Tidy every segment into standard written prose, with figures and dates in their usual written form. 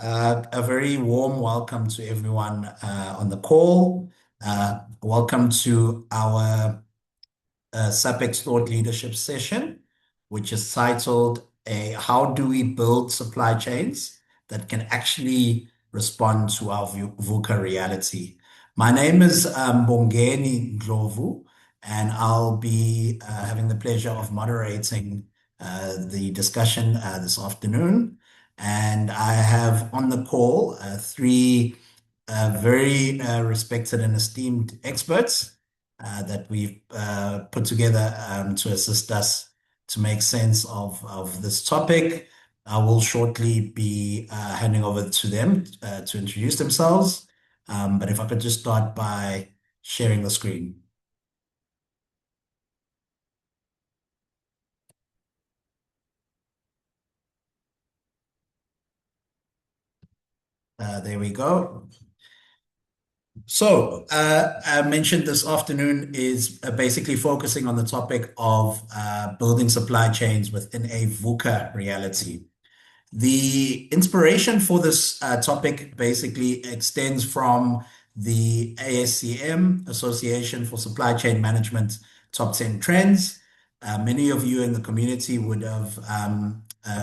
A very warm welcome to everyone on the call. Welcome to our SAPEX Thought Leadership session, which is titled How Do We Build Supply Chains That Can Actually Respond to Our VUCA Reality? My name is Bongeni Ndlovu, and I'll be having the pleasure of moderating the discussion this afternoon. And I have on the call three very respected and esteemed experts that we've put together to assist us to make sense of this topic. I will shortly be handing over to them to introduce themselves. But if I could just start by sharing the screen. There we go. So, I mentioned this afternoon is basically focusing on the topic of building supply chains within a VUCA reality. The inspiration for this topic basically extends from the ASCM, Association for Supply Chain Management, Top 10 Trends. Many of you in the community would have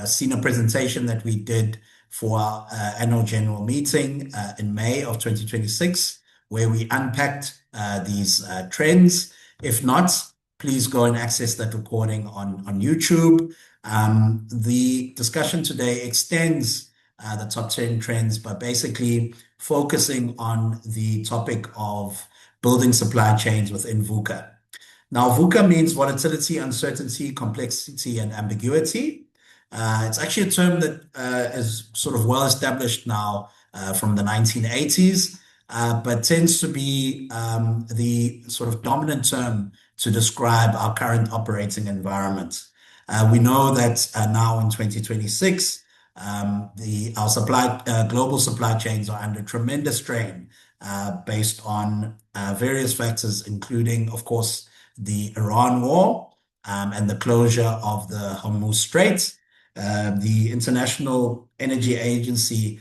seen a presentation that we did for our annual general meeting in May of 2026, where we unpacked these trends. If not, please go and access that recording on YouTube. The discussion today extends the top 10 trends by basically focusing on the topic of building supply chains within VUCA. Now, VUCA means volatility, uncertainty, complexity, and ambiguity. It's actually a term that is sort of well established now from the 1980s, but tends to be the sort of dominant term to describe our current operating environment. We know that now in 2026, our global supply chains are under tremendous strain based on various factors, including, of course, the Iran war and the closure of the Hormuz Strait. The International Energy Agency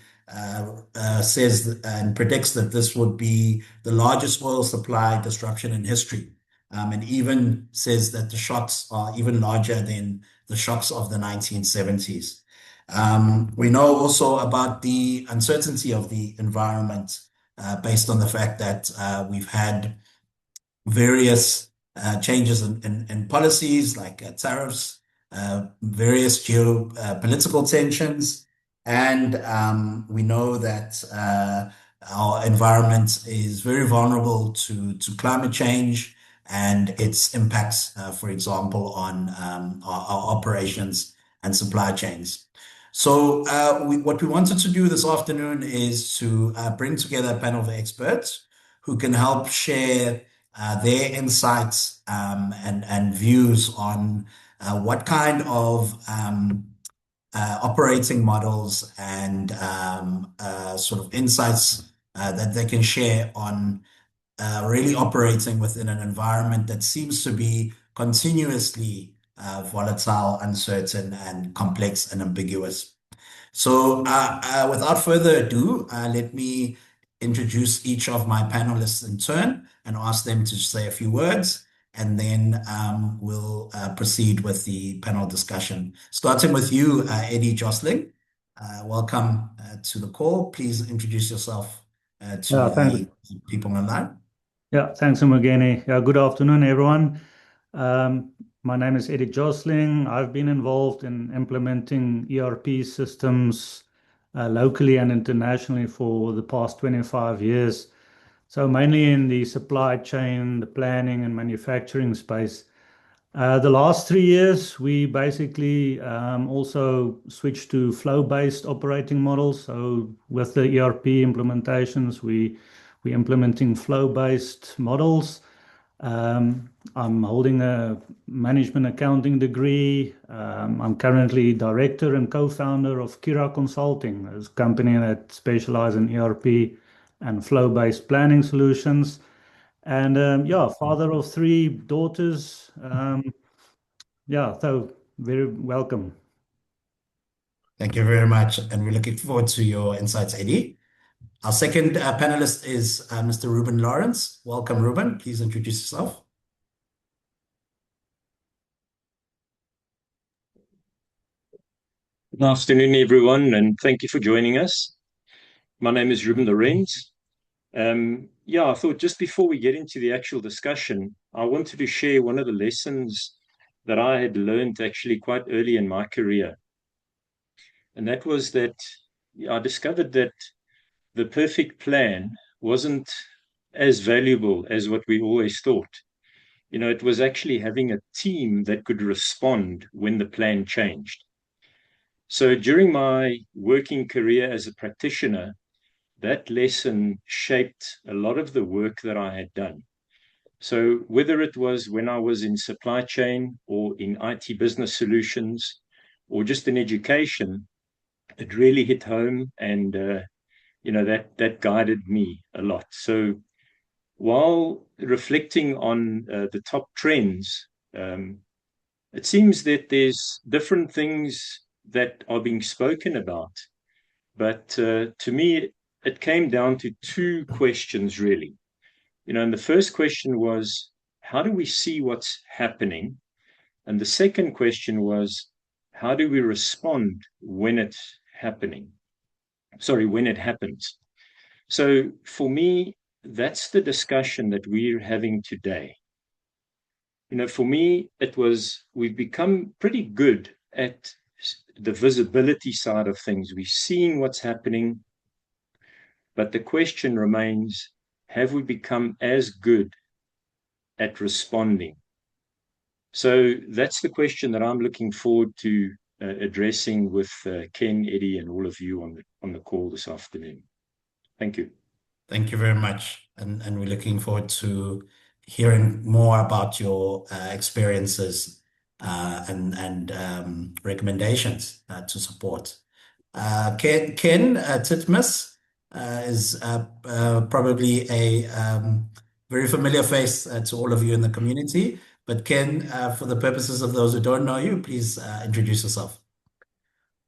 says and predicts that this would be the largest oil supply disruption in history, and even says that the shocks are even larger than the shocks of the 1970s. We know also about the uncertainty of the environment based on the fact that we've had various changes in policies like tariffs, various geopolitical tensions, and we know that our environment is very vulnerable to climate change and its impacts, for example, on our operations and supply chains. So what we wanted to do this afternoon is to bring together a panel of experts who can help share their insights and views on what kind of operating models and sort of insights that they can share on really operating within an environment that seems to be continuously volatile, uncertain, and complex and ambiguous. So without further ado, let me introduce each of my panelists in turn and ask them to say a few words, and then we'll proceed with the panel discussion. Starting with you, Eddie Josling. Welcome to the call. Please introduce yourself to Thanks. the people online. Thanks, Umageni. Good afternoon, everyone. My name is Eddie Josling. I've been involved in implementing ERP systems locally and internationally for the past 25 years. So mainly in the supply chain, the planning and manufacturing space. The last 3 years, we basically also switched to flow-based operating models. So with the ERP implementations, we're implementing flow-based models. I'm holding a management accounting degree. I'm currently director and co-founder of Kira Consulting, a company that specializes in ERP and flow-based planning solutions. And father of 3 daughters. So very welcome. Thank you very much. And we're looking forward to your insights, Eddie. Our second panelist is Mr. Ruben Lawrenz. Welcome, Ruben. Please introduce yourself. Good afternoon, everyone, and thank you for joining us. My name is Ruben Lawrenz. I thought just before we get into the actual discussion, I wanted to share one of the lessons that I had learned actually quite early in my career. And that was that I discovered that the perfect plan wasn't as valuable as what we always thought. It was actually having a team that could respond when the plan changed. So during my working career as a practitioner, that lesson shaped a lot of the work that I had done. So whether it was when I was in supply chain or in IT business solutions or just in education, it really hit home, and that guided me a lot. So while reflecting on the top trends, it seems that there's different things that are being spoken about. But to me, it came down to two questions, really. And the first question was, how do we see what's happening? And the second question was, how do we respond when it's happening? Sorry, when it happens. So for me, that's the discussion that we're having today. For me, we've become pretty good at the visibility side of things. We're seeing what's happening, but the question remains, have we become as good at responding? So that's the question that I'm looking forward to addressing with Ken, Eddie, and all of you on the call this afternoon. Thank you. Thank you very much. And we're looking forward to hearing more about your experiences and recommendations to support. Ken Titmuss is probably a very familiar face to all of you in the community. But Ken, for the purposes of those who don't know you, please introduce yourself.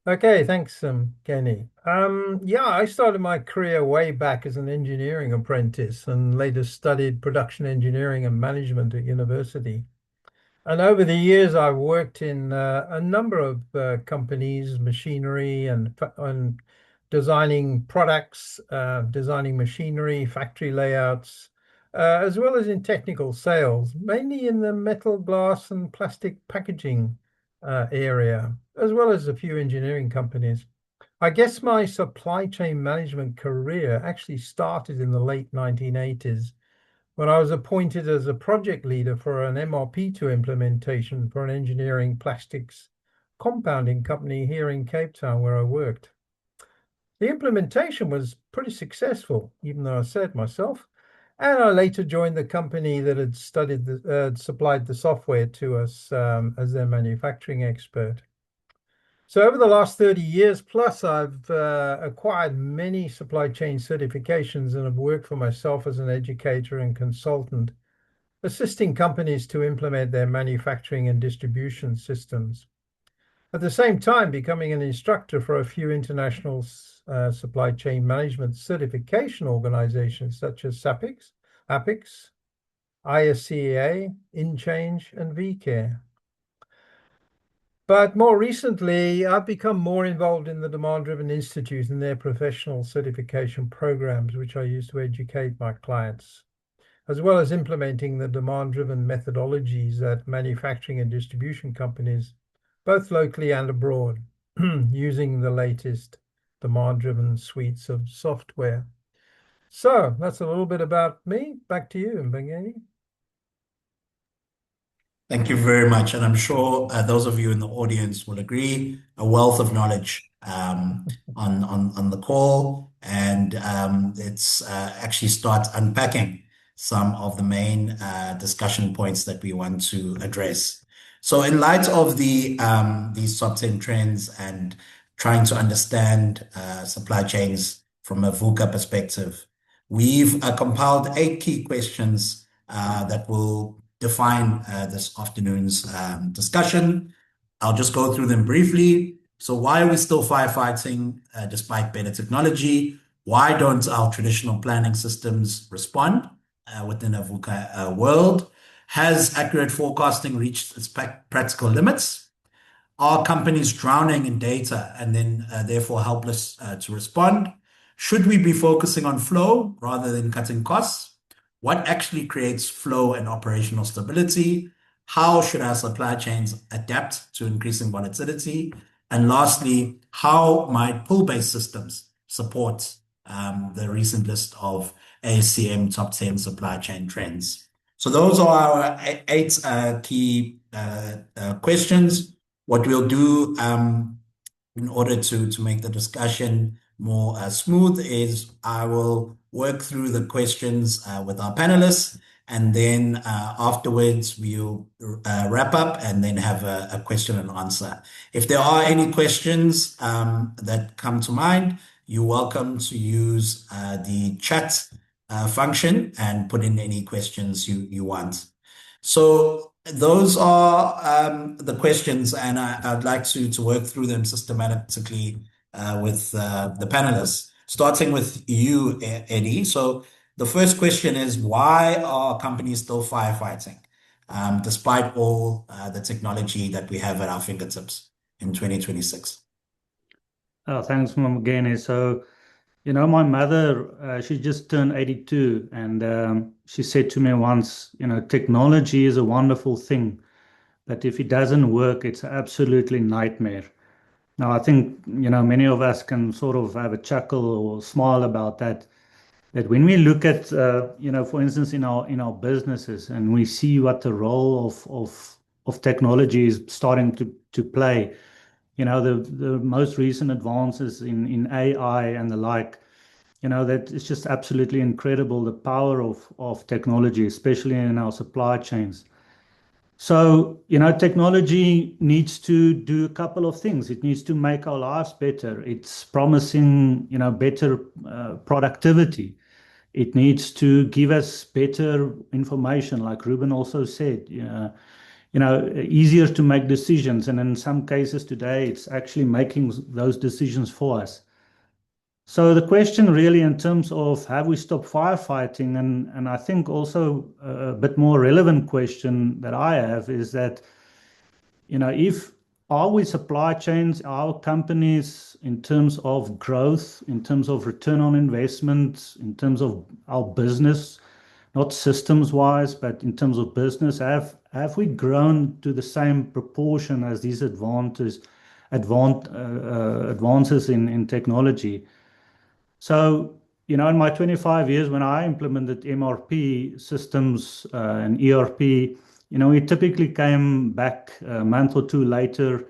Okay, thanks, Kenny. I started my career way back as an engineering apprentice and later studied production engineering and management at university. And over the years, I've worked in a number of companies, machinery, and designing products, designing machinery, factory layouts, as well as in technical sales, mainly in the metal, glass, and plastic packaging area, as well as a few engineering companies. I guess my supply chain management career actually started in the late 1980s when I was appointed as a project leader for an MRP2 implementation for an engineering plastics compounding company here in Cape Town where I worked. The implementation was pretty successful, even though I said myself, and I later joined the company that had supplied the software to us as their manufacturing expert. So over the last 30 years plus, I've acquired many supply chain certifications and have worked for myself as an educator and consultant, assisting companies to implement their manufacturing and distribution systems. At the same time, becoming an instructor for a few international supply chain management certification organizations such as SAPIX, APIX, ISCA, InChange, and VCare. But more recently, I've become more involved in the Demand Driven Institute and their professional certification programs, which I use to educate my clients, as well as implementing the demand-driven methodologies at manufacturing and distribution companies, both locally and abroad, using the latest demand-driven suites of software. So that's a little bit about me. Back to you, Mbangeni. Thank you very much. And I'm sure those of you in the audience will agree, a wealth of knowledge on the call. And it's actually start unpacking some of the main discussion points that we want to address. So in light of these top 10 trends and trying to understand supply chains from a VUCA perspective, we've compiled 8 key questions that will define this afternoon's discussion. I'll just go through them briefly. So why are we still firefighting despite better technology? Why don't our traditional planning systems respond within a VUCA world? Has accurate forecasting reached its practical limits? Are companies drowning in data and then therefore helpless to respond? Should we be focusing on flow rather than cutting costs? What actually creates flow and operational stability? How should our supply chains adapt to increasing volatility? And lastly, how might pull-based systems support the recent list of ASCM top 10 supply chain trends? So those are our eight key questions. What we'll do in order to make the discussion more smooth is I will work through the questions with our panelists, and then afterwards we'll wrap up and then have a question and answer. If there are any questions that come to mind, you're welcome to use the chat function and put in any questions you want. So those are the questions, and I'd like to work through them systematically with the panelists, starting with you, Eddie. So the first question is, why are companies still firefighting despite all the technology that we have at our fingertips in 2026? Thanks, Mamagene. So, my mother, she just turned 82, and she said to me once, technology is a wonderful thing, but if it doesn't work, it's an absolutely nightmare. Now, I think, many of us can sort of have a chuckle or smile about that. That when we look at, for instance, in our businesses, and we see what the role of technology is starting to play, the most recent advances in AI and the like, that it's just absolutely incredible, the power of technology, especially in our supply chains. So, technology needs to do a couple of things. It needs to make our lives better. It's promising, better productivity. It needs to give us better information, like Ruben also said, easier to make decisions. And in some cases today, it's actually making those decisions for us. So the question really in terms of have we stopped firefighting, and I think also a bit more relevant question that I have is that, if are we supply chains, our companies in terms of growth, in terms of return on investment, in terms of our business, not systems wise, but in terms of business, have we grown to the same proportion as these advances in technology? So, in my 25 years when I implemented MRP systems and ERP, we typically came back a month or two later,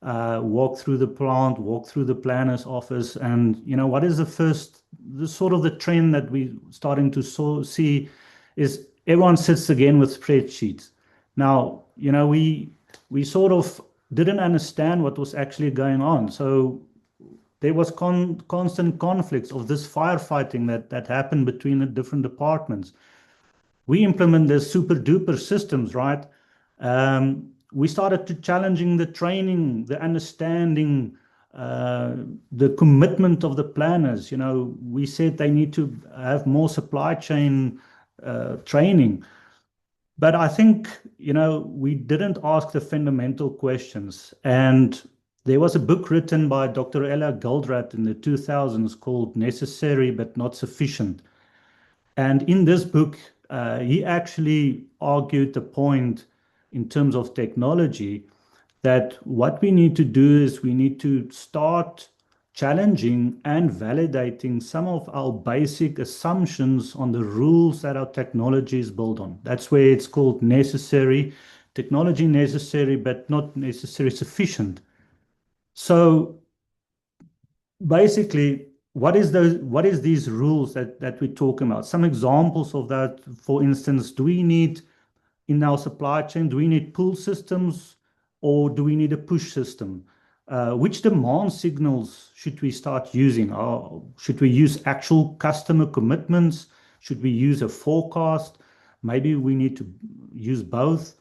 walk through the plant, walk through the planner's office, and what is the sort of the trend that we starting to see is everyone sits again with spreadsheets. Now, we sort of didn't understand what was actually going on. So there was constant conflicts of this firefighting that happened between the different departments. We implemented super duper systems, right? We started to challenging the training, the understanding, the commitment of the planners. We said they need to have more supply chain training. But I think, we didn't ask the fundamental questions. And there was a book written by Dr. Ella Goldratt in the 2000s called Necessary but Not Sufficient. And in this book, he actually argued the point in terms of technology that what we need to do is we need to start challenging and validating some of our basic assumptions on the rules that our technology is built on. That's where it's called necessary, technology necessary, but not necessarily sufficient. So basically, what is these rules that we're talking about? Some examples of that, for instance, do we need in our supply chain, do we need pull systems or do we need a push system? Which demand signals should we start using? Should we use actual customer commitments? Should we use a forecast? Maybe we need to use both.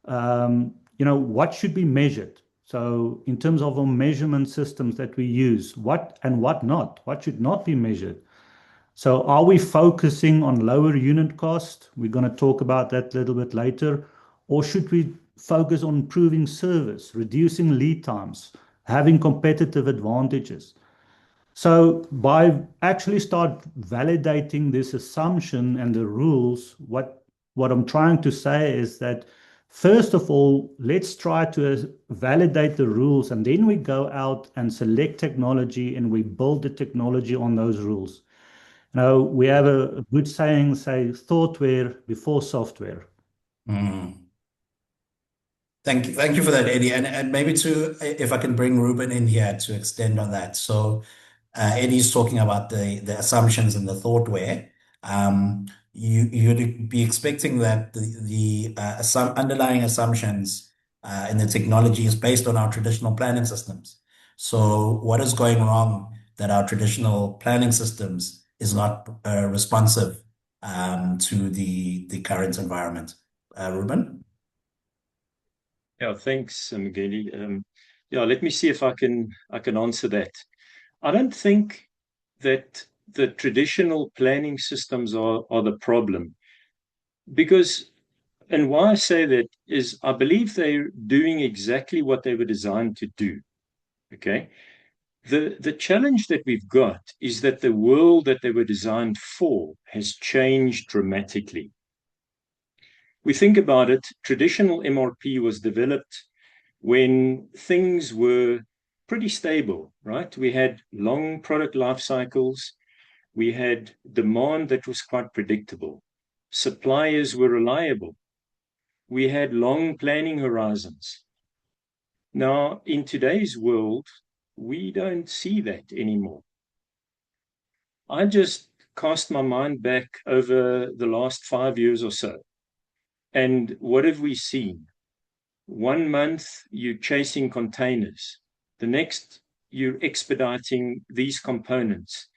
What should be measured? So in terms of our measurement systems that we use, what and what not, what should not be measured. So are we focusing on lower unit cost? We're going to talk about that a little bit later. Or should we focus on improving service, reducing lead times, having competitive advantages? So by actually start validating this assumption and the rules, what I'm trying to say is that first of all, let's try to validate the rules, and then we go out and select technology and we build the technology on those rules. Now, we have a good saying, say, thoughtware before software. Mm. Thank you for that, Eddie. And maybe if I can bring Ruben in here to extend on that. So Eddie's talking about the assumptions and the thoughtware. You'd be expecting that the underlying assumptions in the technology is based on our traditional planning systems. So what is going wrong that our traditional planning systems is not responsive to the current environment? Ruben? Yeah, thanks, Mgeni. Yeah, let me see if I can answer that. I don't think that the traditional planning systems are the problem, because, and why I say that is I believe they're doing exactly what they were designed to do. Okay. The challenge that we've got is that the world that they were designed for has changed dramatically. We think about it, traditional MRP was developed when things were pretty stable, right? We had long product life cycles, we had demand that was quite predictable, suppliers were reliable, we had long planning horizons. Now, in today's world, we don't see that anymore. I just cast my mind back over the last 5 years or so. And what have we seen? 1 month, you're chasing containers. The next, you're expediting these components.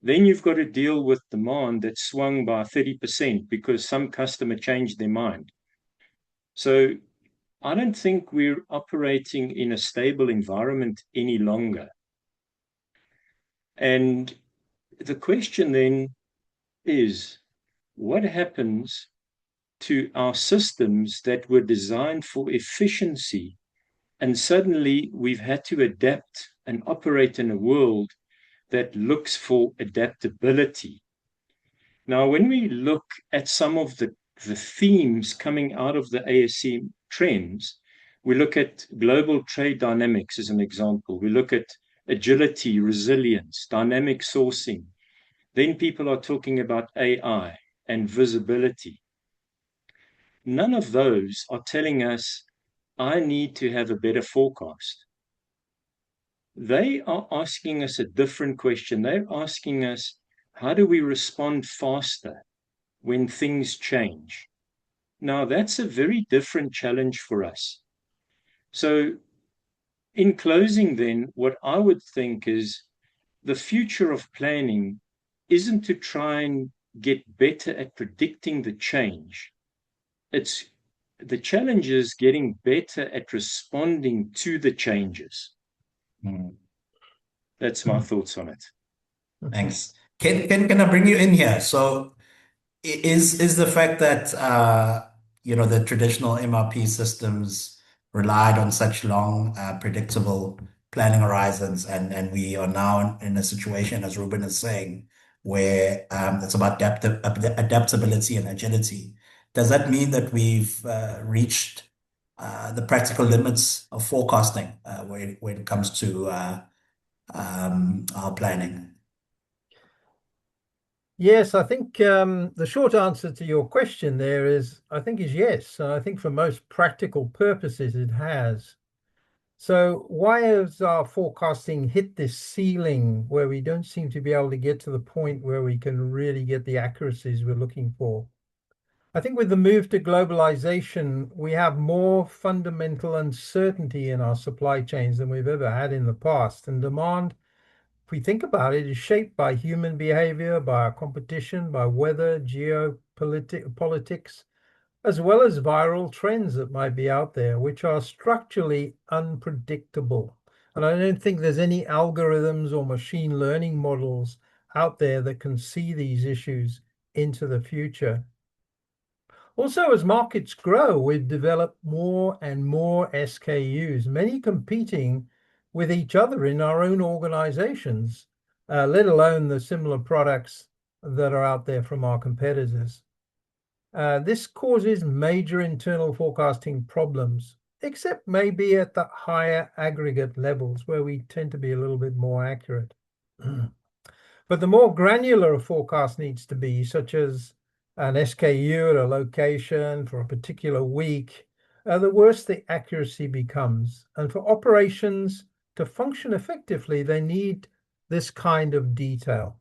Then you've got to deal with demand that swung by 30% because some customer changed their mind. So I don't think we're operating in a stable environment any longer. And the question then is, what happens to our systems that were designed for efficiency, and suddenly we've had to adapt and operate in a world that looks for adaptability? Now, when we look at some of the themes coming out of the ASCM trends, we look at global trade dynamics as an example. We look at agility, resilience, dynamic sourcing. Then people are talking about AI and visibility. None of those are telling us, I need to have a better forecast. They are asking us a different question. They're asking us, how do we respond faster when things change? Now, that's a very different challenge for us. So, in closing, then, what I would think is the future of planning isn't to try and get better at predicting the change. It's the challenge is getting better at responding to the changes. Mm. That's my thoughts on it. Thanks. Can I bring you in here? So is the fact that the traditional MRP systems relied on such long, predictable planning horizons, and we are now in a situation, as Ruben is saying, where it's about adaptability and agility. Does that mean that we've reached the practical limits of forecasting when it comes to our planning? Yes, I think the short answer to your question there is yes. And I think for most practical purposes, it has. So why has our forecasting hit this ceiling where we don't seem to be able to get to the point where we can really get the accuracies we're looking for? I think with the move to globalization, we have more fundamental uncertainty in our supply chains than we've ever had in the past. And demand, if we think about it, is shaped by human behavior, by our competition, by weather, geopolitics, as well as viral trends that might be out there, which are structurally unpredictable. And I don't think there's any algorithms or machine learning models out there that can see these issues into the future. Also, as markets grow, we've developed more and more SKUs, many competing with each other in our own organizations, let alone the similar products that are out there from our competitors. This causes major internal forecasting problems, except maybe at the higher aggregate levels where we tend to be a little bit more accurate. But the more granular a forecast needs to be, such as an SKU at a location for a particular week, the worse the accuracy becomes. And for operations to function effectively, they need this kind of detail.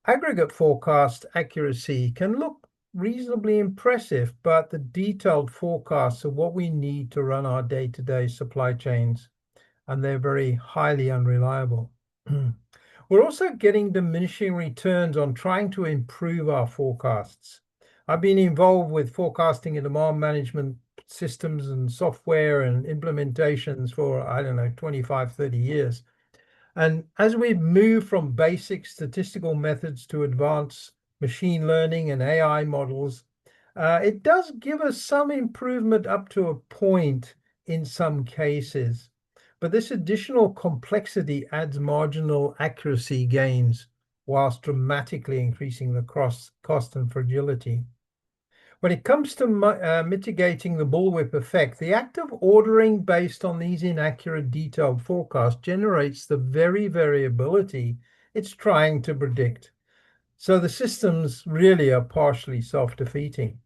Aggregate forecast accuracy can look reasonably impressive, but the detailed forecasts are what we need to run our day-to-day supply chains, and they're very highly unreliable. We're also getting diminishing returns on trying to improve our forecasts. I've been involved with forecasting and demand management systems and software and implementations for, I don't know, 25, 30 years. And as we've moved from basic statistical methods to advanced machine learning and AI models, it does give us some improvement up to a point in some cases. But this additional complexity adds marginal accuracy gains whilst dramatically increasing the cost and fragility. When it comes to mitigating the bullwhip effect, the act of ordering based on these inaccurate detailed forecasts generates the very variability it's trying to predict. So the systems really are partially self-defeating.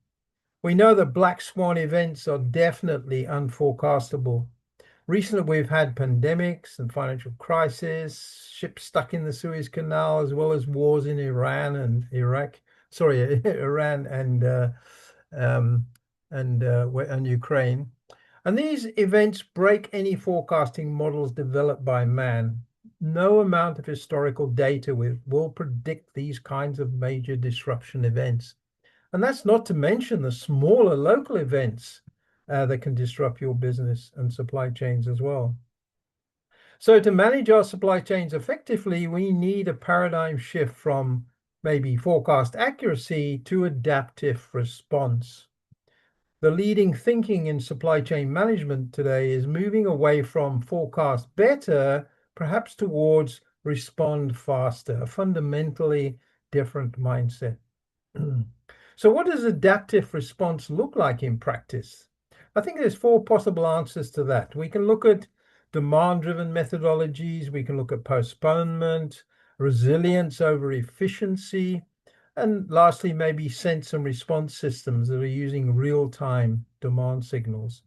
We know that black swan events are definitely unforecastable. Recently, we've had pandemics and financial crisis, ships stuck in the Suez Canal, as well as wars in Iran and Iraq. Sorry, Iran and Ukraine. And these events break any forecasting models developed by man. No amount of historical data will predict these kinds of major disruption events. And that's not to mention the smaller local events that can disrupt your business and supply chains as well. So to manage our supply chains effectively, we need a paradigm shift from maybe forecast accuracy to adaptive response. The leading thinking in supply chain management today is moving away from forecast better, perhaps towards respond faster, a fundamentally different mindset. So what does adaptive response look like in practice? I think there's 4 possible answers to that. We can look at demand-driven methodologies, we can look at postponement, resilience over efficiency, and lastly, maybe sense and response systems that are using real-time demand signals.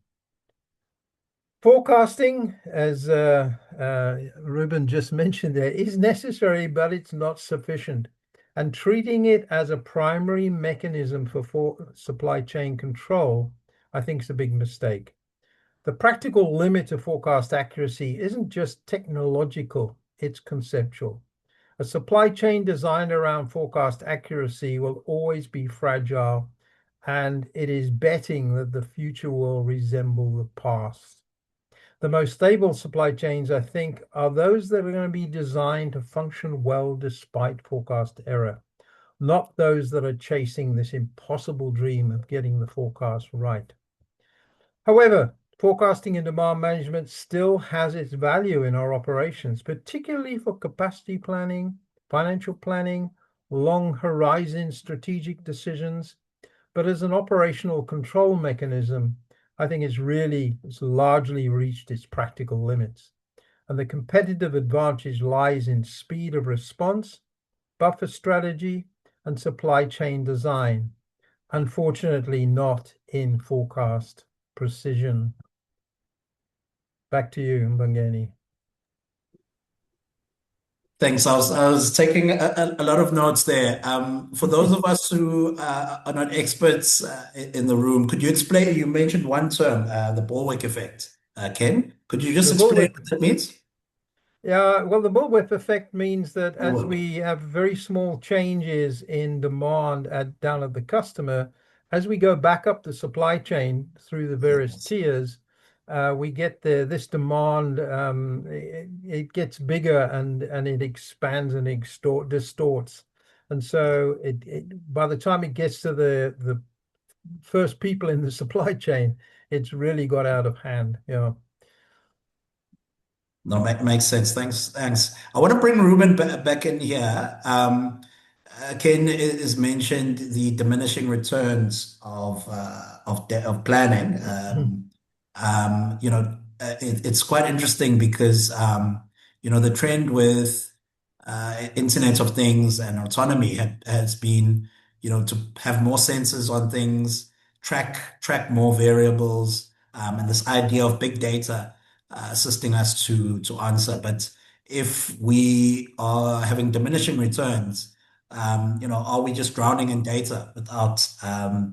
Forecasting, as Ruben just mentioned there, is necessary, but it's not sufficient. And treating it as a primary mechanism for supply chain control, I think, is a big mistake. The practical limit of forecast accuracy isn't just technological, it's conceptual. A supply chain designed around forecast accuracy will always be fragile, and it is betting that the future will resemble the past. The most stable supply chains, I think, are those that are going to be designed to function well despite forecast error, not those that are chasing this impossible dream of getting the forecast right. However, forecasting and demand management still has its value in our operations, particularly for capacity planning, financial planning, long horizon strategic decisions. But as an operational control mechanism, I think it's largely reached its practical limits. And the competitive advantage lies in speed of response, buffer strategy, and supply chain design. Unfortunately, not in forecast precision. Back to you, Mbangeni. Thanks. I was taking a lot of notes there. For those of us who are not experts in the room, could you explain? You mentioned one term, the bullwhip effect. Ken, could you just explain what that means? Yeah, well, the bullwhip effect means that as we have very small changes in demand down at the customer, as we go back up the supply chain through the various Yes. tiers, we get this demand. It gets bigger and it expands and distorts, and so by the time it gets to the first people in the supply chain, it's really got out of hand. Yeah. No, makes sense. Thanks. I want to bring Ruben back in here. Ken has mentioned the diminishing returns of planning. It's quite interesting because the trend with Internet of Things and autonomy has been to have more sensors on things, track more variables, and this idea of big data assisting us to answer. But if we are having diminishing returns, are we just drowning in data without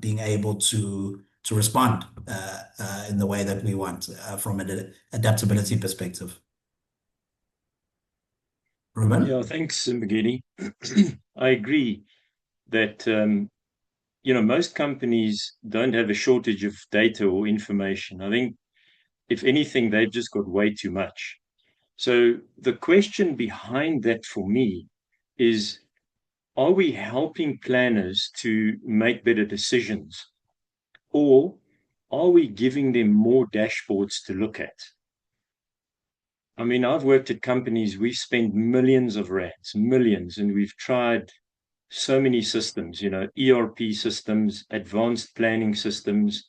being able to respond in the way that we want from an adaptability perspective? Ruben? Yeah, thanks, Mbugeni. I agree that most companies don't have a shortage of data or information. I think, if anything, they've just got way too much. So the question behind that for me is, are we helping planners to make better decisions, or are we giving them more dashboards to look at? I mean, I've worked at companies, we've spent millions of rands, millions, and we've tried so many systems, ERP systems, advanced planning systems.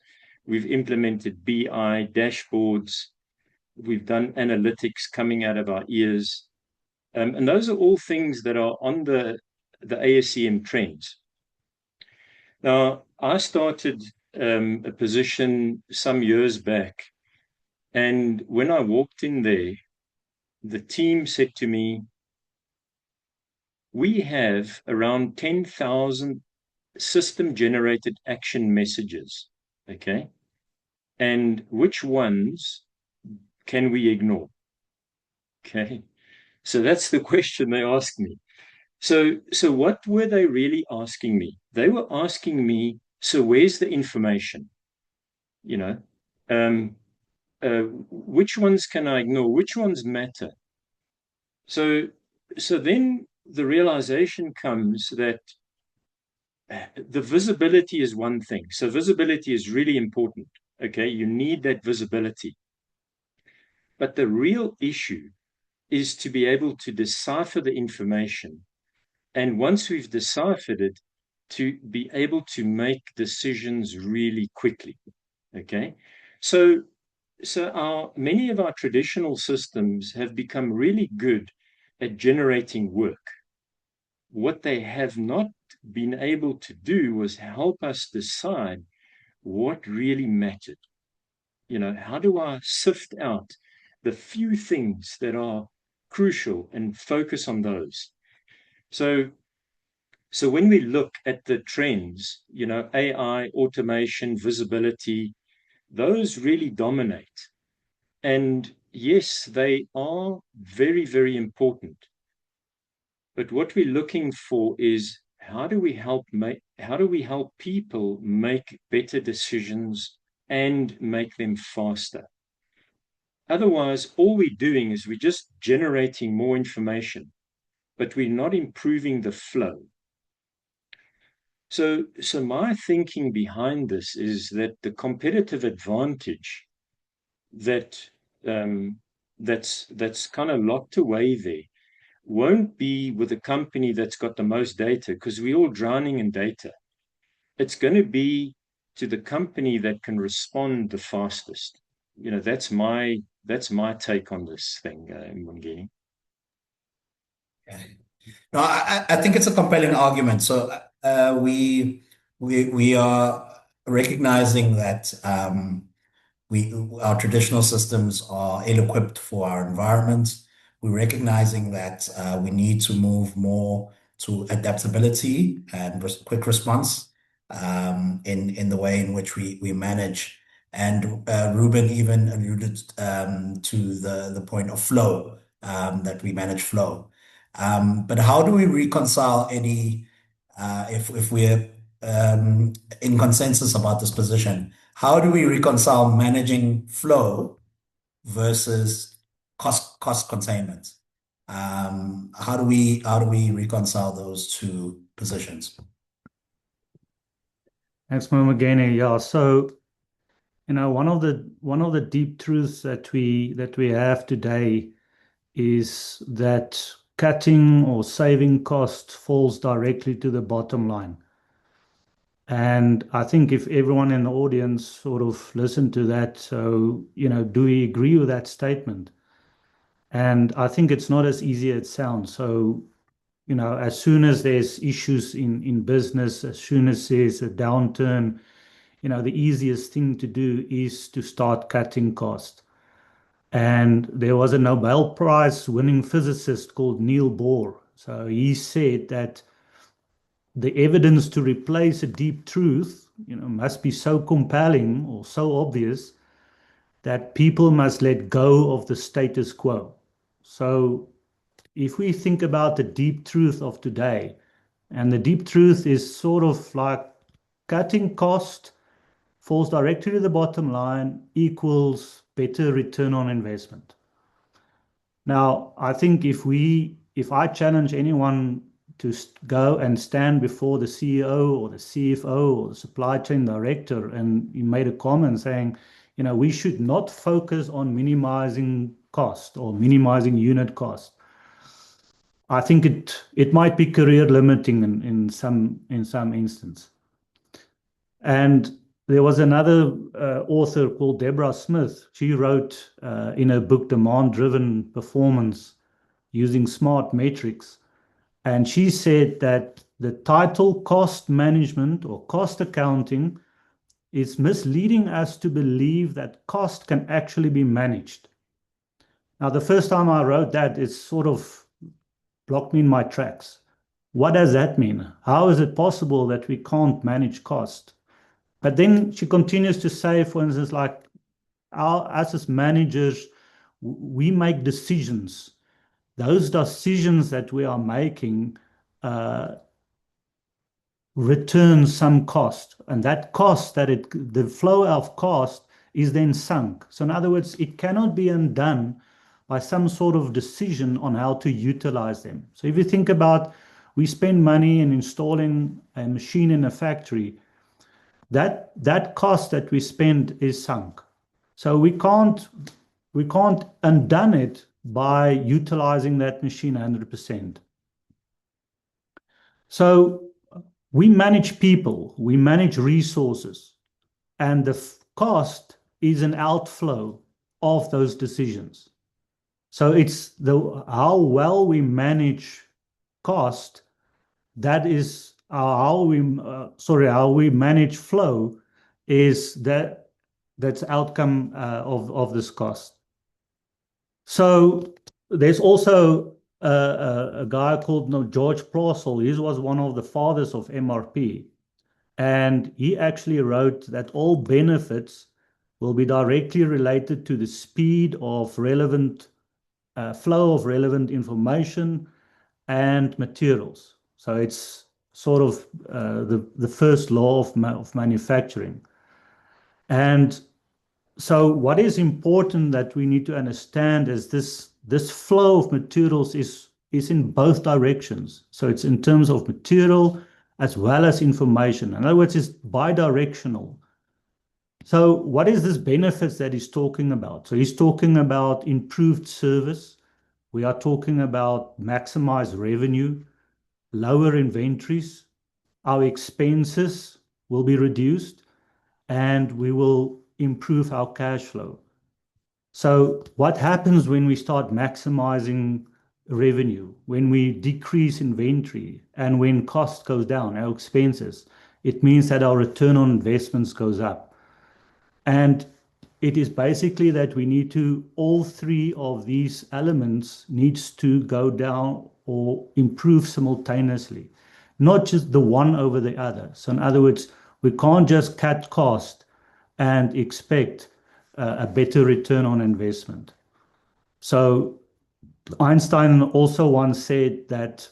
We've implemented BI dashboards. We've done analytics coming out of our ears. And those are all things that are on the ASCM trends. Now, I started a position some years back, and when I walked in there, the team said to me, we have around 10,000 system-generated action messages, okay? And which ones can we ignore? Okay, so that's the question they asked me. So what were they really asking me? They were asking me, so where's the information? Which ones can I ignore? Which ones matter? So then the realization comes that the visibility is one thing. So visibility is really important. Okay, you need that visibility. But the real issue is to be able to decipher the information. And once we've deciphered it, to be able to make decisions really quickly. Okay, so many of our traditional systems have become really good at generating work. What they have not been able to do was help us decide what really mattered. How do I sift out the few things that are crucial and focus on those? So when we look at the trends, AI, automation, visibility, those really dominate. And yes, they are very, very important. But what we're looking for is, how do we help people make better decisions and make them faster? Otherwise, all we're doing is we're just generating more information, but we're not improving the flow. So my thinking behind this is that the competitive advantage that's kind of locked away there won't be with a company that's got the most data, because we're all drowning in data. It's going to be to the company that can respond the fastest. That's my take on this thing, Mungeni. No, I think it's a compelling argument. So we are recognizing that our traditional systems are ill-equipped for our environment. We're recognizing that we need to move more to adaptability and quick response in the way in which we manage. And Ruben even alluded to the point of flow, that we manage flow. But how do we reconcile if we're in consensus about this position. How do we reconcile managing flow versus cost containment? How do we reconcile those two positions? Thanks, Mumagene. Yeah, so one of the deep truths that we have today is that cutting or saving costs falls directly to the bottom line. And I think if everyone in the audience sort of listened to that, so, do we agree with that statement? And I think it's not as easy as it sounds. So, as soon as there's issues in business, as soon as there's a downturn, the easiest thing to do is to start cutting costs. And there was a Nobel Prize winning physicist called Niels Bohr. So he said that the evidence to replace a deep truth, must be so compelling or so obvious that people must let go of the status quo. So if we think about the deep truth of today, and the deep truth is sort of like cutting cost falls directly to the bottom line equals better return on investment. Now, I think if I challenge anyone to go and stand before the CEO or the CFO or the supply chain director, and you made a comment saying, we should not focus on minimizing cost or minimizing unit cost. I think it might be career limiting in some instance. And there was another author called Deborah Smith. She wrote in her book Demand-Driven Performance using smart metrics. And she said that the title cost management or cost accounting is misleading us to believe that cost can actually be managed. Now, the first time I wrote that, it sort of blocked me in my tracks. What does that mean? How is it possible that we can't manage cost? But then she continues to say, for instance, like us as managers, we make decisions. Those decisions that we are making return some cost, and that cost the flow of cost is then sunk. So in other words, it cannot be undone by some sort of decision on how to utilize them. So if you think about, we spend money in installing a machine in a factory, that cost that we spend is sunk. So we can't undone it by utilizing that machine 100%. So we manage people, we manage resources, and the cost is an outflow of those decisions. So it's how well we manage cost, that is how we manage flow, is that's outcome of this cost. So there's also a guy called George Plossel. He was one of the fathers of MRP, and he actually wrote that all benefits will be directly related to the speed of relevant flow of relevant information and materials. So it's sort of the first law of manufacturing. And so what is important that we need to understand is this flow of materials is in both directions. So it's in terms of material as well as information. In other words, it's bidirectional. So what is this benefits that he's talking about? So he's talking about improved service. We are talking about maximized revenue, lower inventories. Our expenses will be reduced, and we will improve our cash flow. So what happens when we start maximizing revenue, when we decrease inventory, and when cost goes down, our expenses? It means that our return on investments goes up. And it is basically that we need to, all three of these elements needs to go down or improve simultaneously, not just the one over the other. So in other words, we can't just cut cost and expect a better return on investment. So Einstein also once said that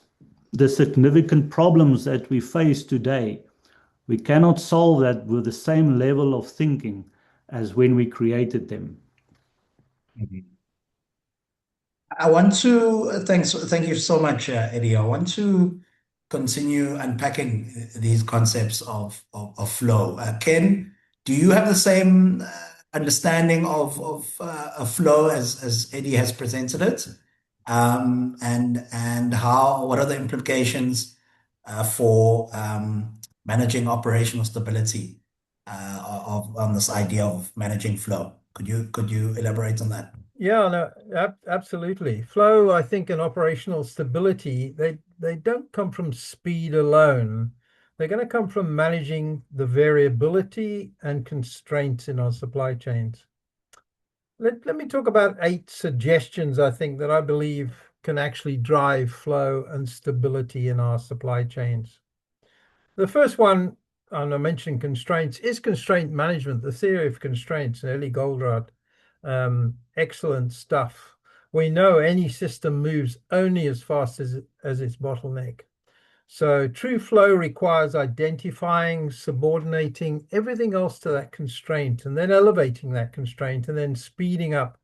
the significant problems that we face today We cannot solve that with the same level of thinking as when we created them. Mhm. I want to thank you so much, Eddie. I want to continue unpacking these concepts of flow. Ken, do you have the same understanding of a flow as Eddie has presented it? And what are the implications for managing operational stability on this idea of managing flow? Could you elaborate on that? Yeah, no, absolutely. Flow, I think, and operational stability, they don't come from speed alone. They're going to come from managing the variability and constraints in our supply chains. Let me talk about 8 suggestions, I think, that I believe can actually drive flow and stability in our supply chains. The first one, and I mentioned constraints, is constraint management, the theory of constraints, Ellie Goldratt. Excellent stuff. We know any system moves only as fast as its bottleneck. So true flow requires identifying, subordinating everything else to that constraint, and then elevating that constraint, and then speeding up.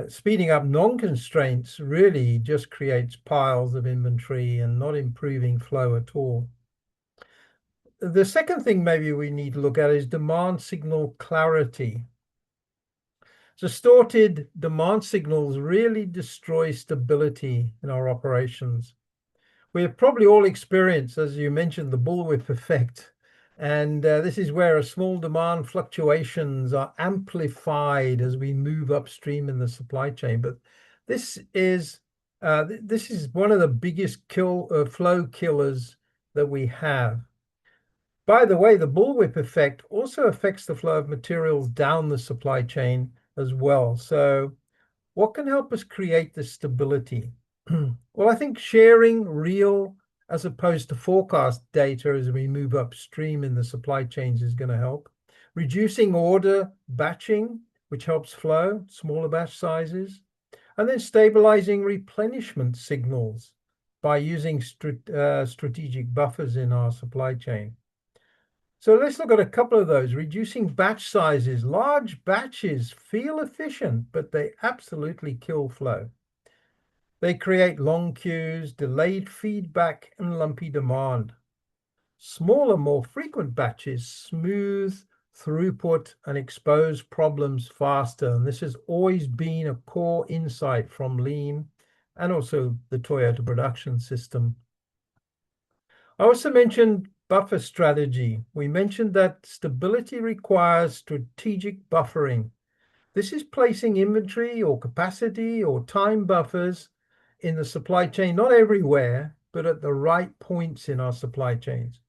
Speeding up non-constraints really just creates piles of inventory and not improving flow at all. The second thing maybe we need to look at is demand signal clarity. Distorted demand signals really destroy stability in our operations. We have probably all experienced, as you mentioned, the bullwhip effect. And this is where a small demand fluctuations are amplified as we move upstream in the supply chain. But this is one of the biggest flow killers that we have. By the way, the bullwhip effect also affects the flow of materials down the supply chain as well. So what can help us create this stability? Well, I think sharing real as opposed to forecast data as we move upstream in the supply chains is going to help. Reducing order batching, which helps flow, smaller batch sizes, and then stabilizing replenishment signals by using strategic buffers in our supply chain. So let's look at a couple of those. Reducing batch sizes. Large batches feel efficient, but they absolutely kill flow. They create long queues, delayed feedback, and lumpy demand. Smaller, more frequent batches smooth throughput and expose problems faster. And this has always been a core insight from Lean and also the Toyota production system. I also mentioned buffer strategy. We mentioned that stability requires strategic buffering. This is placing inventory or capacity or time buffers in the supply chain, not everywhere, but at the right points in our supply chains.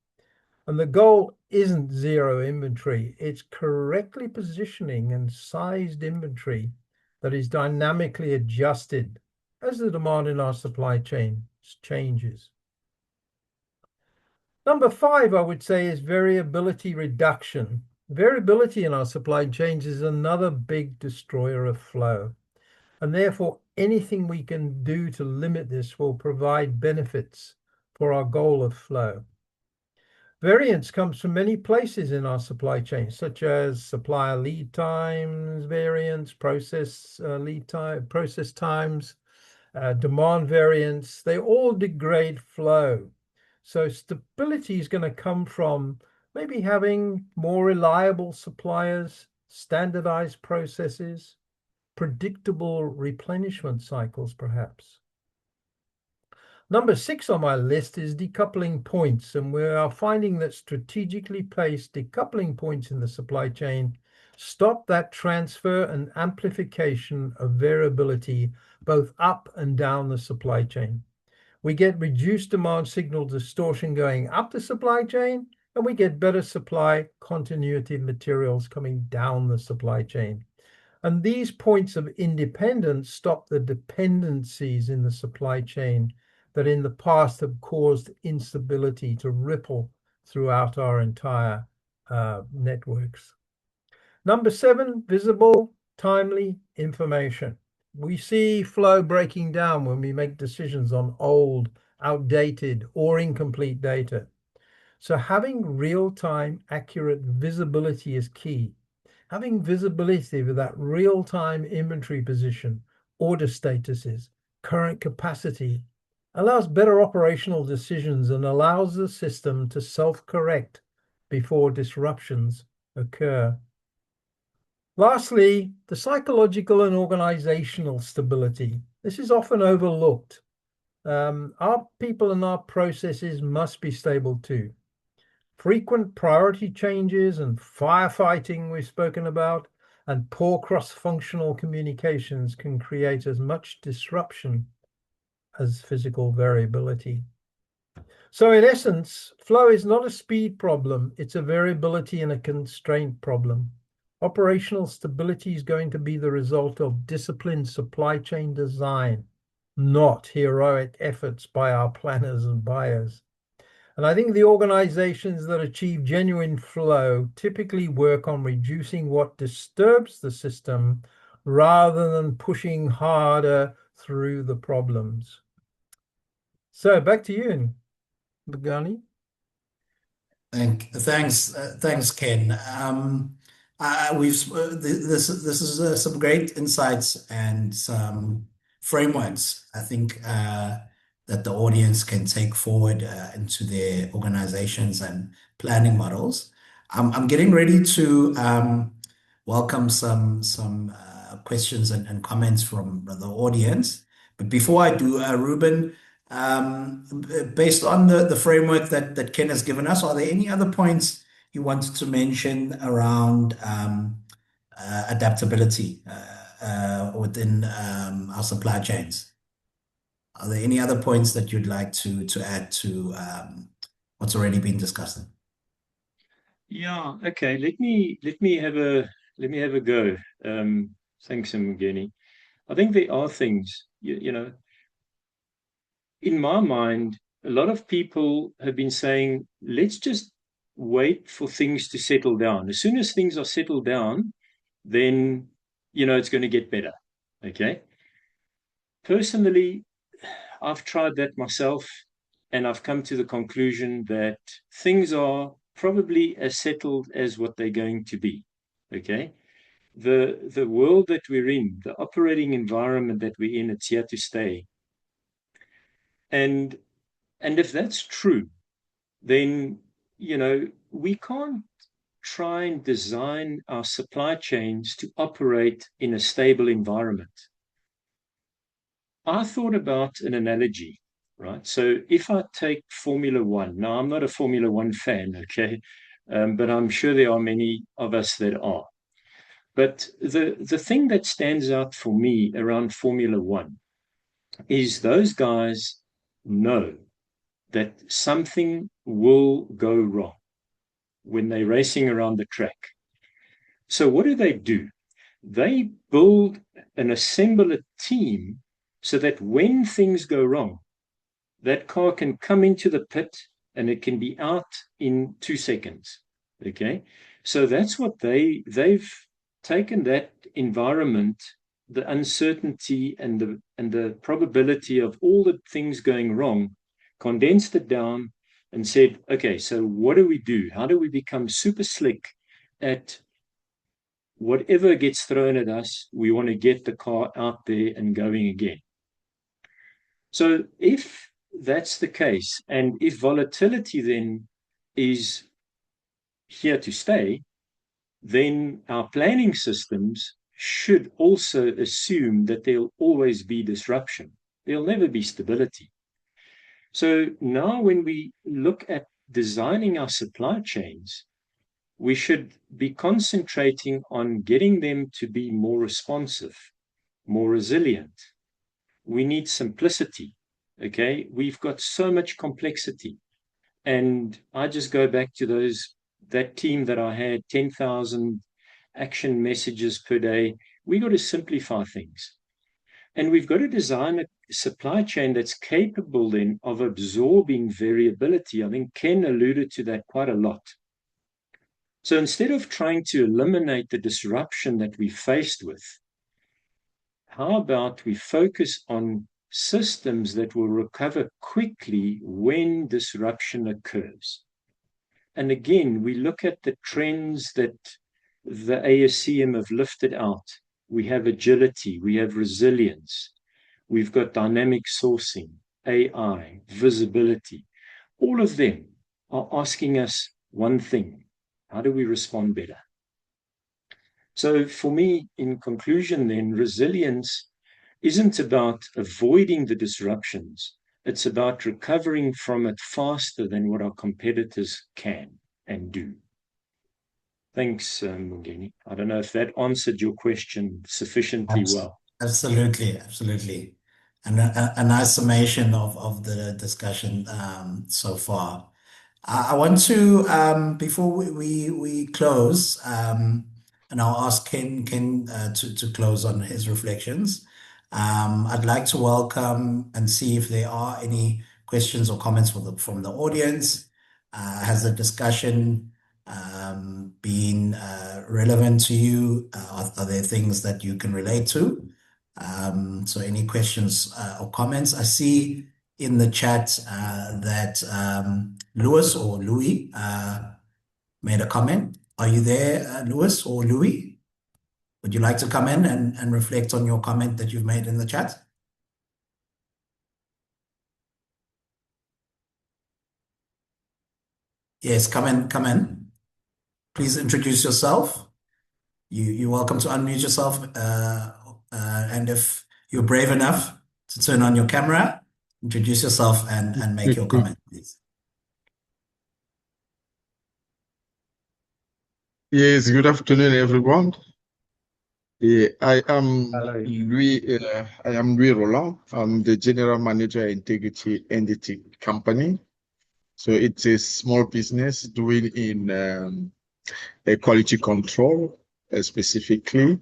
And the goal isn't zero inventory. It's correctly positioning and sized inventory that is dynamically adjusted as the demand in our supply chain changes. Number 5, I would say, is variability reduction. Variability in our supply chains is another big destroyer of flow. And therefore, anything we can do to limit this will provide benefits for our goal of flow. Variance comes from many places in our supply chain, such as supplier lead times, variance, process lead time, process times, demand variance. They all degrade flow. So stability is going to come from maybe having more reliable suppliers, standardized processes, predictable replenishment cycles, perhaps. Number 6 on my list is decoupling points, and we are finding that strategically placed decoupling points in the supply chain stop that transfer and amplification of variability both up and down the supply chain. We get reduced demand signal distortion going up the supply chain, and we get better supply continuity of materials coming down the supply chain. And these points of independence stop the dependencies in the supply chain that in the past have caused instability to ripple throughout our entire networks. Number 7, visible, timely information. We see flow breaking down when we make decisions on old, outdated, or incomplete data. So having real-time accurate visibility is key. Having visibility with that real-time inventory position, order statuses, current capacity, allows better operational decisions and allows the system to self-correct before disruptions occur. Lastly, the psychological and organizational stability. This is often overlooked. Our people and our processes must be stable too. Frequent priority changes and firefighting we've spoken about, and poor cross-functional communications can create as much disruption as physical variability. So in essence, flow is not a speed problem, it's a variability and a constraint problem. Operational stability is going to be the result of disciplined supply chain design, not heroic efforts by our planners and buyers. And I think the organizations that achieve genuine flow typically work on reducing what disturbs the system rather than pushing harder through the problems. So back to you, Begani. Thanks, Ken. This is some great insights and some frameworks. I think that the audience can take forward into their organizations and planning models. I'm getting ready to welcome some questions and comments from the audience. But before I do, Ruben, based on the framework that Ken has given us, are there any other points you wanted to mention around adaptability within our supply chains? Are there any other points that you'd like to add to what's already been discussed? Yeah, okay. Let me have a go. Thanks, Mugeni. I think there are things, you know, in my mind, a lot of people have been saying, let's just wait for things to settle down. As soon as things are settled down, then, it's going to get better. Okay. Personally, I've tried that myself, and I've come to the conclusion that things are probably as settled as what they're going to be. Okay. The world that we're in, the operating environment that we're in, it's here to stay. And if that's true, then, we can't try and design our supply chains to operate in a stable environment. I thought about an analogy, right? So if I take Formula One, now I'm not a Formula One fan, okay? But I'm sure there are many of us that are. But the thing that stands out for me around Formula One is those guys know that something will go wrong when they're racing around the track. So what do? They build and assemble a team so that when things go wrong, that car can come into the pit and it can be out in 2 seconds. Okay. So that's what they've taken that environment, the uncertainty and the probability of all the things going wrong, condensed it down and said, okay, so what do? How do we become super slick at whatever gets thrown at us? We want to get the car out there and going again. So if that's the case, and if volatility then is here to stay, then our planning systems should also assume that there'll always be disruption. There'll never be stability. So now when we look at designing our supply chains, we should be concentrating on getting them to be more responsive, more resilient. We need simplicity. Okay, we've got so much complexity. And I just go back to that team that I had, 10,000 action messages per day. We got to simplify things. And we've got to design a supply chain that's capable then of absorbing variability. I think Ken alluded to that quite a lot. So instead of trying to eliminate the disruption that we're faced with, how about we focus on systems that will recover quickly when disruption occurs? And again, we look at the trends that the ASCM have lifted out. We have agility, we have resilience, we've got dynamic sourcing, AI, visibility. All of them are asking us one thing: how do we respond better? So for me, in conclusion, then, resilience isn't about avoiding the disruptions. It's about recovering from it faster than what our competitors can and do. Thanks, Mungeni. I don't know if that answered your question sufficiently well. Absolutely, absolutely. And a nice summation of the discussion so far. I want to, before we close, and I'll ask Ken to close on his reflections. I'd like to welcome and see if there are any questions or comments from the audience. Has the discussion been relevant to you? Are there things that you can relate to? So any questions or comments? I see in the chat that Louis or Louis made a comment. Are you there, Louis or Louis? Would you like to come in and reflect on your comment that you've made in the chat? Yes, come in. Please introduce yourself. You're welcome to unmute yourself, and if you're brave enough to turn on your camera, introduce yourself and make your comment, please. Yes, good afternoon, everyone. I am Hello. Louis. I am Louis Roland. I'm the general manager at Integrity Entity Company. So it's a small business doing in a quality control specifically.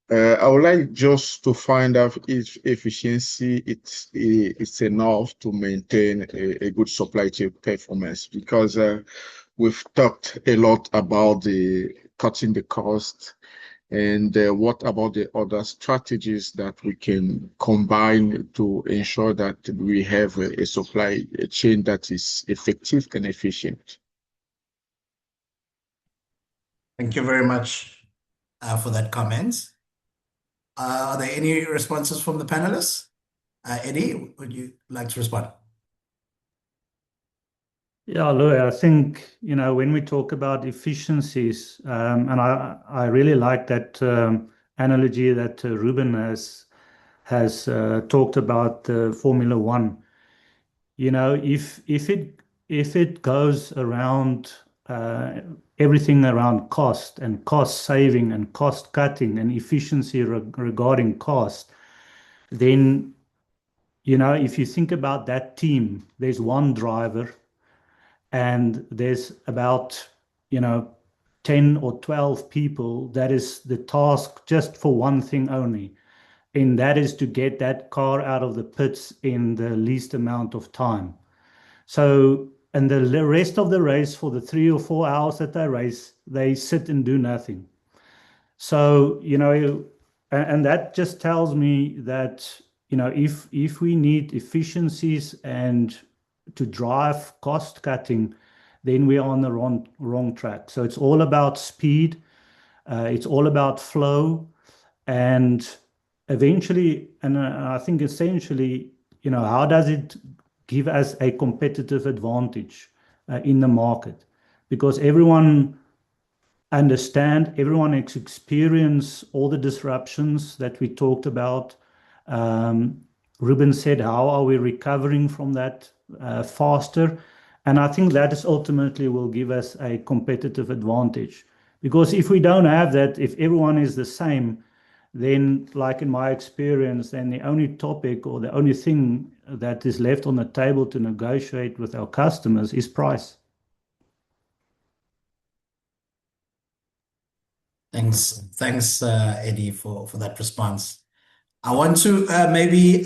I would like just to find out if efficiency it's enough to maintain a good supply chain performance, because we've talked a lot about the cutting the cost, and what about the other strategies that we can combine to ensure that we have a supply chain that is effective and efficient? Thank you very much for that comment. Are there any responses from the panelists? Eddie, would you like to respond? Yeah, Louis, I think, when we talk about efficiencies, and I really like that analogy that Ruben has talked about Formula One. If it goes around everything around cost and cost saving and cost cutting and efficiency regarding cost, then if you think about that team, there's one driver and there's about 10 or 12 people. That is the task just for one thing only, and that is to get that car out of the pits in the least amount of time. So, and the rest of the race, for the 3 or 4 hours that they race, they sit and do nothing. So, and that just tells me that, if we need efficiencies and to drive cost cutting, then we are on the wrong track. So it's all about speed, it's all about flow, and eventually, and I think essentially, how does it give us a competitive advantage in the market? Because everyone has experienced all the disruptions that we talked about. Ruben said, how are we recovering from that faster? And I think that is ultimately will give us a competitive advantage. Because if we don't have that, if everyone is the same, then, like in my experience, then the only topic or the only thing that is left on the table to negotiate with our customers is price. Thanks, Eddie, for that response. I want to maybe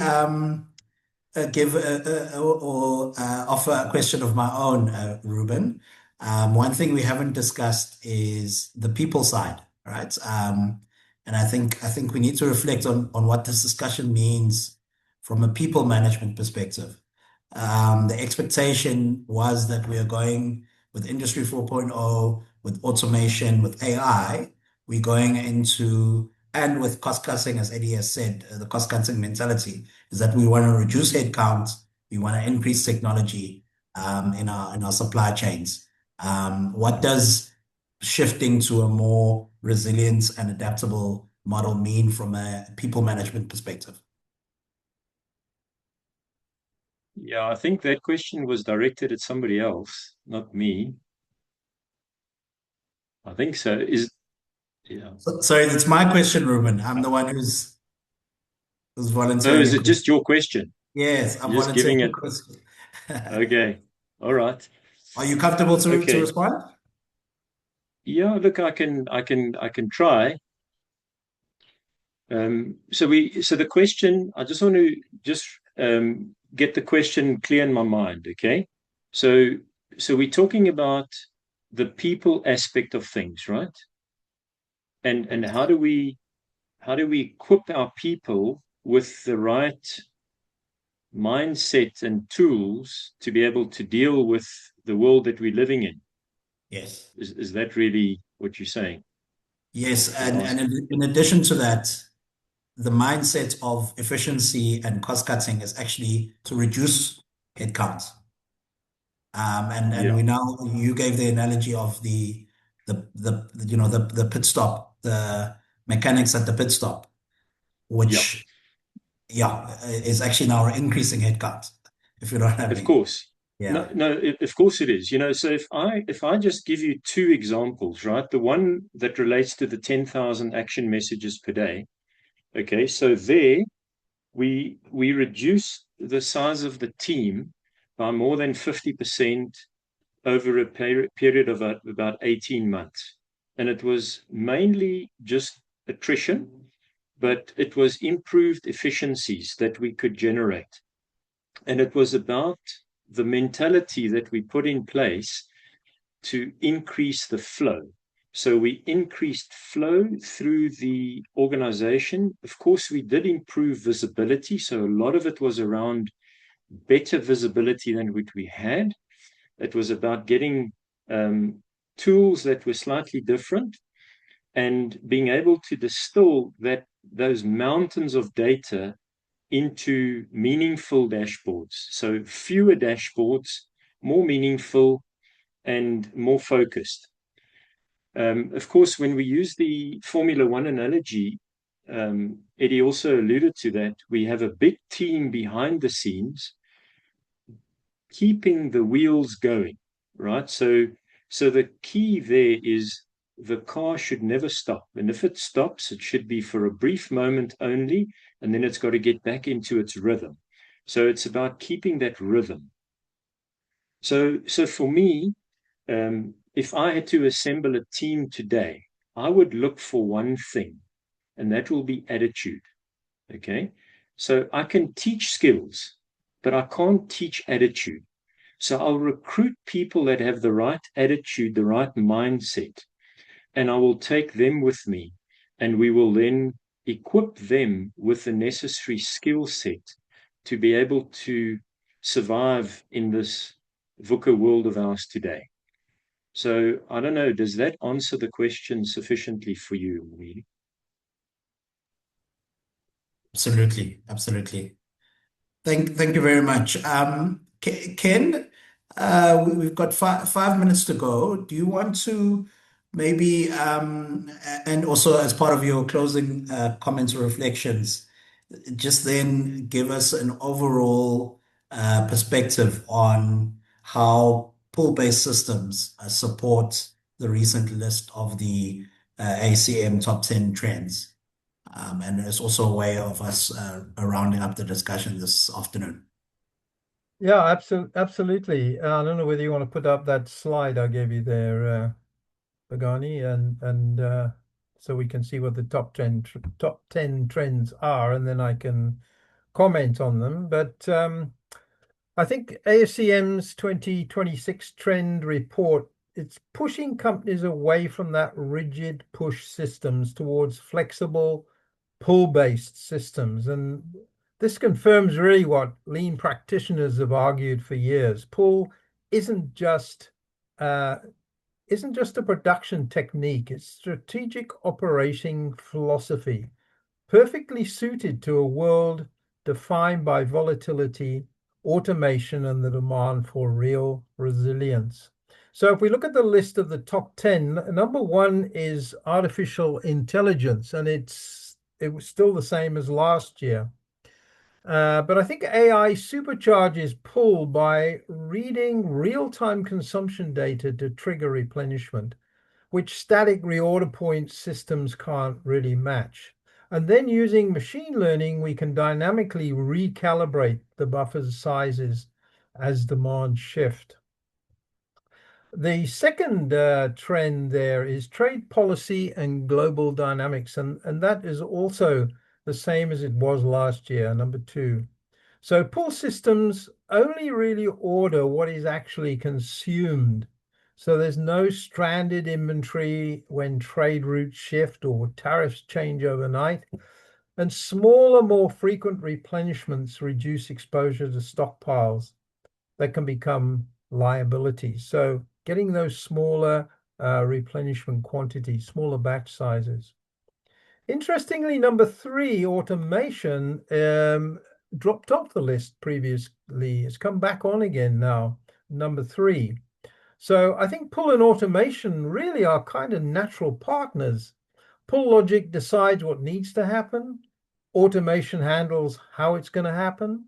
give or offer a question of my own, Ruben. One thing we haven't discussed is the people side, right? And I think we need to reflect on what this discussion means from a people management perspective. The expectation was that we are going with Industry 4.0, with automation, with AI, we're going into, and with cost cutting, as Eddie has said, the cost cutting mentality is that we want to reduce headcount, we want to increase technology in our supply chains. What does shifting to a more resilient and adaptable model mean from a people management perspective? Yeah, I think that question was directed at somebody else, not me. I think so. Yeah. Sorry, that's my question, Ruben. I'm the one who's Oh, volunteering is a it question. just your question? Yes, I'm You're just giving volunteering it. a question. Okay. All right. Are you comfortable to Okay. respond? Yeah, look, I can try. So the question, I just want to get the question clear in my mind, okay? So we're talking about the people aspect of things, right? And how do we equip our people with the right mindset and tools to be able to deal with the world that we're living in? Yes. Is that really what you're saying? Yes, You're and asking? in addition to that, the mindset of efficiency and cost cutting is actually to reduce headcount. And Yeah. we now, you gave the analogy of the pit stop, the mechanics at the pit stop, Yeah. which is actually now increasing headcount, if you don't have Of any. course. Yeah. Of course it is. So if I just give you two examples, right? The one that relates to the 10,000 action messages per day. Okay, so there we reduce the size of the team by more than 50% over a period of about 18 months. And it was mainly just attrition, but it was improved efficiencies that we could generate. And it was about the mentality that we put in place to increase the flow. So we increased flow through the organization. Of course, we did improve visibility. So a lot of it was around better visibility than what we had. It was about getting tools that were slightly different and being able to distill those mountains of data into meaningful dashboards. So fewer dashboards, more meaningful and more focused. Of course, when we use the Formula One analogy, Eddie also alluded to that, we have a big team behind the scenes keeping the wheels going, right? So the key there is the car should never stop. And if it stops, it should be for a brief moment only, and then it's got to get back into its rhythm. So it's about keeping that rhythm. So for me, if I had to assemble a team today, I would look for one thing, and that will be attitude. Okay. So I can teach skills, but I can't teach attitude. So I'll recruit people that have the right attitude, the right mindset, and I will take them with me, and we will then equip them with the necessary skill set to be able to survive in this VUCA world of ours today. So I don't know, does that answer the question sufficiently for you, Lee? Absolutely. Absolutely. Thank you very much. Ken, we've got 5 minutes to go. Do you want to maybe, and also as part of your closing comments or reflections, just then give us an overall perspective on how pull-based systems support the recent list of the ACM top 10 trends? And it's also a way of us rounding up the discussion this afternoon. Yeah, absolutely. I don't know whether you want to put up that slide I gave you there, Pagani, and so we can see what the top 10 trends are, and then I can comment on them. But I think ASCM's 2026 trend report, it's pushing companies away from that rigid push systems towards flexible pull-based systems. And this confirms really what lean practitioners have argued for years. Pull isn't just isn't just a production technique, it's strategic operating philosophy, perfectly suited to a world defined by volatility, automation, and the demand for real resilience. So if we look at the list of the top 10, number 1 is artificial intelligence, and it was still the same as last year. But I think AI supercharges pull by reading real-time consumption data to trigger replenishment, which static reorder point systems can't really match. And then using machine learning, we can dynamically recalibrate the buffer sizes as demand shift. The second trend there is trade policy and global dynamics, and that is also the same as it was last year, number 2. So pull systems only really order what is actually consumed. So there's no stranded inventory when trade routes shift or tariffs change overnight. And smaller, more frequent replenishments reduce exposure to stockpiles that can become liabilities. So getting those smaller replenishment quantities, smaller batch sizes. Interestingly, number 3, automation, dropped off the list previously. It's come back on again now, number 3. So I think pull and automation really are kind of natural partners. Pull logic decides what needs to happen. Automation handles how it's going to happen.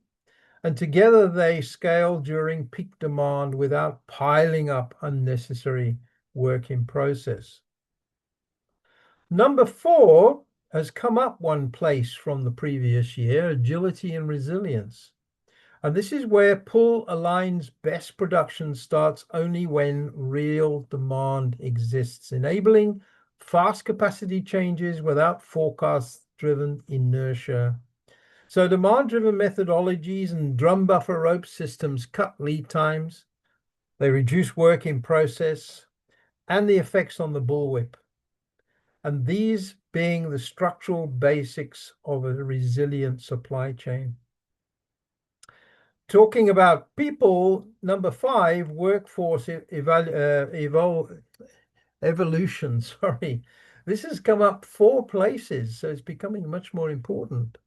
And together they scale during peak demand without piling up unnecessary work in process. Number 4 has come up 1 place from the previous year, agility and resilience. And this is where pull aligns best production starts only when real demand exists, enabling fast capacity changes without forecast-driven inertia. So demand-driven methodologies and drum buffer rope systems cut lead times, they reduce work in process, and the effects on the bullwhip. And these being the structural basics of a resilient supply chain. Talking about people, number 5, workforce evolution, sorry. This has come up 4 places, so it's becoming much more important.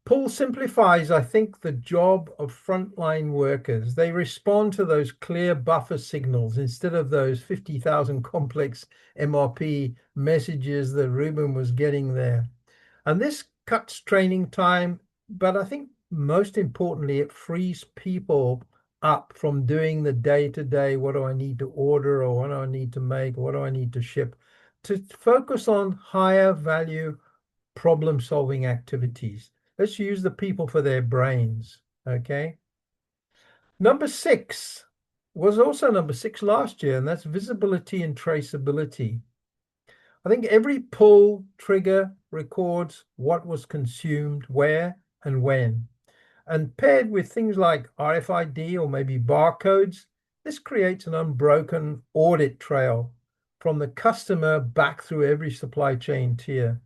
Pull simplifies, I think, the job of frontline workers. They respond to those clear buffer signals instead of those 50,000 complex MRP messages that Ruben was getting there. And this cuts training time, but I think most importantly, it frees people up from doing the day-to-day, what do I need to order, or what do I need to make, what do I need to ship, to focus on higher value problem-solving activities. Let's use the people for their brains, okay? Number 6 was also number 6 last year, and that's visibility and traceability. I think every pull trigger records what was consumed, where, and when. And paired with things like RFID or maybe barcodes, this creates an unbroken audit trail from the customer back through every supply chain tier.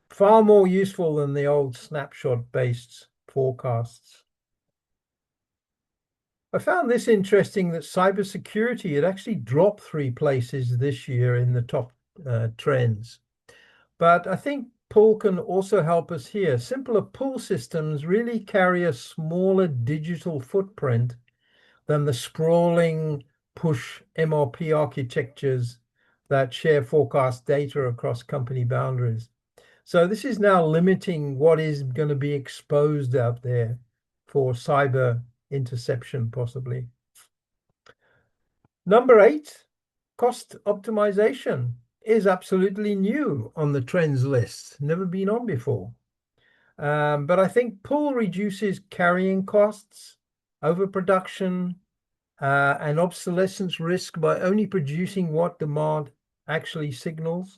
Far more useful than the old snapshot-based forecasts. I found this interesting that cybersecurity had actually dropped 3 places this year in the top trends. But I think pull can also help us here. Simpler pull systems really carry a smaller digital footprint than the sprawling push MRP architectures that share forecast data across company boundaries. So this is now limiting what is going to be exposed out there for cyber interception, possibly. Number 8, cost optimization is absolutely new on the trends list, never been on before. But I think pull reduces carrying costs, overproduction, and obsolescence risk by only producing what demand actually signals,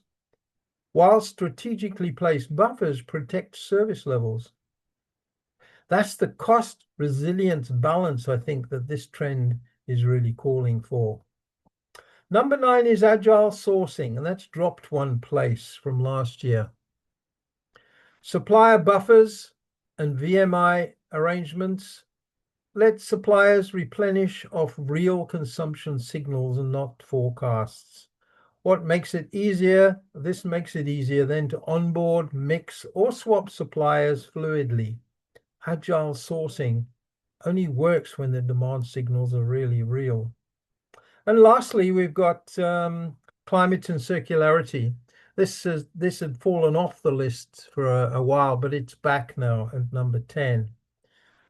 while strategically placed buffers protect service levels. That's the cost resilience balance, I think, that this trend is really calling for. Number 9 is agile sourcing, and that's dropped 1 place from last year. Supplier buffers and VMI arrangements let suppliers replenish off real consumption signals and not forecasts. What makes it easier? This makes it easier then to onboard, mix, or swap suppliers fluidly. Agile sourcing only works when the demand signals are really real. And lastly, we've got climate and circularity. This had fallen off the list for a while, but it's back now at number 10.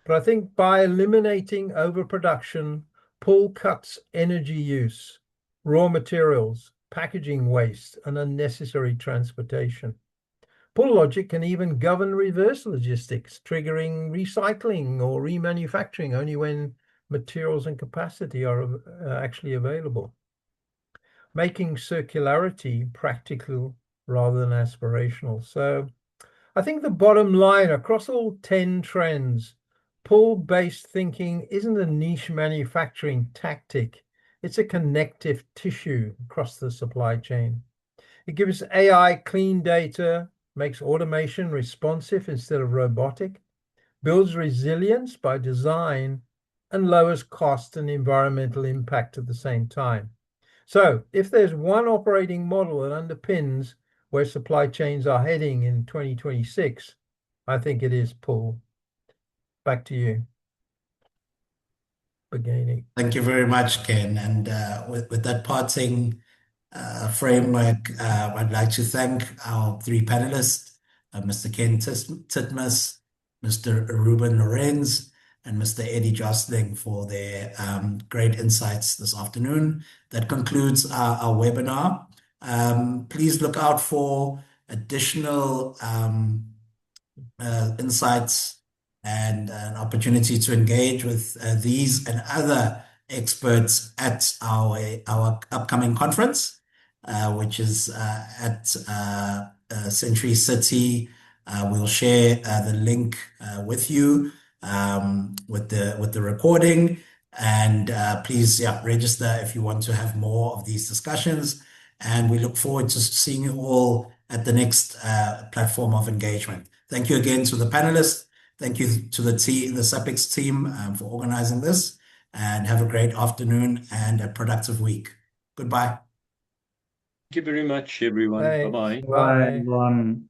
But I think by eliminating overproduction, pull cuts energy use, raw materials, packaging waste, and unnecessary transportation. Pull logic can even govern reverse logistics, triggering recycling or remanufacturing only when materials and capacity are actually available, making circularity practical rather than aspirational. So I think the bottom line across all 10 trends, pull-based thinking isn't a niche manufacturing tactic. It's a connective tissue across the supply chain. It gives AI clean data, makes automation responsive instead of robotic, builds resilience by design, and lowers cost and environmental impact at the same time. So if there's one operating model that underpins where supply chains are heading in 2026, I think it is pull. Back to you, Bagani. Thank you very much, Ken. And with that parting framework, I'd like to thank our three panelists, Mr. Ken Titmuss, Mr. Ruben Lawrenz, and Mr. Eddie Josling for their great insights this afternoon. That concludes our webinar. Please look out for additional insights and an opportunity to engage with these and other experts at our upcoming conference, which is at Century City. We'll share the link with you with the recording, and please register if you want to have more of these discussions. And we look forward to seeing you all at the next platform of engagement. Thank you again to the panelists. Thank you to the SAPEX team for organizing this, and have a great afternoon and a productive week. Goodbye. Thank you very much, everyone. Thanks. Bye-bye. Bye, everyone.